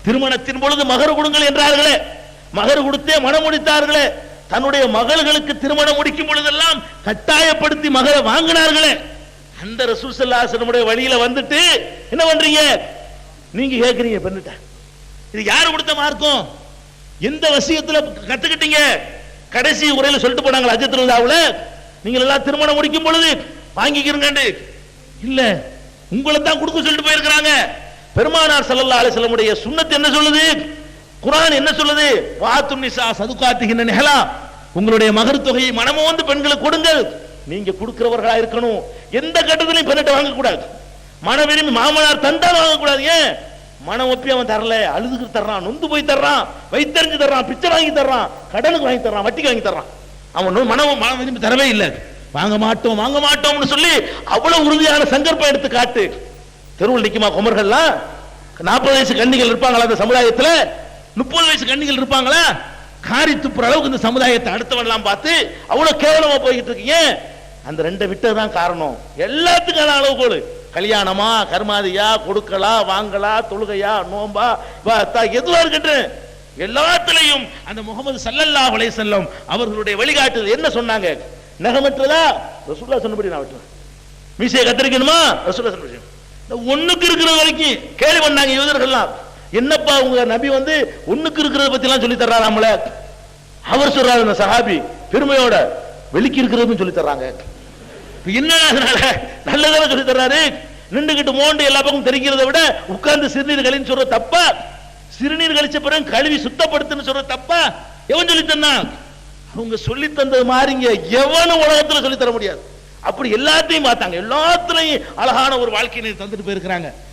திருமணத்தின் பொழுது மகர் கொடுங்கள் என்றார்களே, மகர் கொடுத்தே மனம் முடித்தார்களே, தன்னுடைய மகள்களுக்கு திருமணம் முடிக்கும் பொழுதெல்லாம் கட்டாயப்படுத்தி மகரை வாங்கினார்களே, அந்த ரசூல் ஸல்லல்லாஹு அலைஹி வஸல்லம் வழியில வந்துட்டு என்ன பண்றீங்க நீங்க? கேக்குறீங்க பெண்ணிட்ட. இது யாரு கொடுத்த மார்க்கம்? எந்த வசியத்துல கத்துக்கிட்டீங்க? கடைசி உரையில சொல்லிட்டு போனாங்க ஹஜ்ஜத்துல் வதாவுல, நீங்க எல்லாம் திருமணம் முடிக்கும் பொழுது வாங்கிக்கிறீங்க இல்ல, உங்களை தான் கொடுக்க சொல்லிட்டு போயிருக்கிறாங்க. பெருமானார் ஸல்லல்லாஹு அலைஹி வஸல்லம் சுன்னத் என்ன சொல்லுது? குர்ஆன் என்ன சொல்லுது? வாத்துன் நிசா சதுகாத்திஹின்ன நிஹலா, உங்களுடைய மகர் தொகையை மனமோ வந்து பெண்களுக்கு கொடுங்கள். நீங்க கொடுக்கிறவர்களா இருக்கணும். எந்த கட்டத்திலையும் பெண்ணிட்ட வாங்க கூடாது. மன விரும்பி மாமனார் தந்தால் வாங்க கூடாது. ஏன்? மனம் ஒப்பி அவன் தரல, அழுதுக்கு தர்றான், நொந்து போய் தர்றான், வைத்தறிஞ்சு தர்றான், பிச்சை வாங்கி தர்றான், கடனுக்கு வாங்கி தர்றான், வட்டிக்கு வாங்கி தர்றான், அவன் மனம் விரும்பி தரவே இல்லை, வாங்க மாட்டோம் வாங்க மாட்டோம்னு சொல்லி அவ்வளவு உறுதியான சங்கற்பம் எடுத்து காட்டு. தெருவில் நிக்குமா குமர்கள்லாம்? 40 வயசு கன்னிகள் இருப்பாங்களா அந்த சமுதாயத்துல? 30 வயசு கன்னிகள் இருப்பாங்களா? காரி துப்புற அளவுக்கு இந்த சமுதாயத்தை அடுத்தவன் எல்லாம் பார்த்து அவ்வளவு கேவலமா போய்கிட்டு இருக்கீங்க. அந்த ரெண்டை விட்டதுதான் காரணம். எல்லாத்துக்கான அளவுகோல், கல்யாணமா, கர்மாதியா, கொடுக்கலா, வாங்கலா, தொழுகையா, நோம்பா, எதுவா இருக்கட்டும், எல்லாத்திலையும் அந்த முகமது ஸல்லல்லாஹு அலைஹி வஸல்லம் அவர்களுடைய வழிகாட்டுதல் என்ன சொன்னாங்க? நகமற்றதா ரசூலுல்லாஹ் சொன்னபடி நான் வெட்டுவேன். மீசையை கத்தரிக்கணுமா? ரசூலுல்லாஹ் சொன்னபடி. ஒண்ணுக்கு இருக்கிற வரைக்கும் கேள்வி பண்ணாங்க யூதர்கள்லாம். என்னப்பா உங்க நபி வந்து ஒண்ணுக்கு இருக்கிறத பத்தி எல்லாம் சொல்லி தர்றாராம்ல? அவர் சொல்றாரு அந்த சஹாபி பெருமையோட, வெளிக்கு இருக்கிறதுன்னு சொல்லி தர்றாங்க. என்ன நல்லதான சொல்லி தர்றாரு? நின்றுகிட்டு மோண்டு எல்லா பக்கம் தெரிக்கிறத விட உட்கார்ந்து சிறுநீர் கழின்னு சொல்ற தப்பா? சிறுநீர் கழிச்ச பிறகு கழுவி சுத்தப்படுத்துன்னு சொல்ற தப்பா? எவன் சொல்லி தந்தா? அவங்க சொல்லி தந்தது மாறிங்க எவனும் உலகத்துல சொல்லி தர முடியாது. அப்படி எல்லாத்தையும் பார்த்தாங்க, எல்லாத்துலயும் அழகான ஒரு வாழ்க்கையை தந்துட்டு போயிருக்கிறாங்க.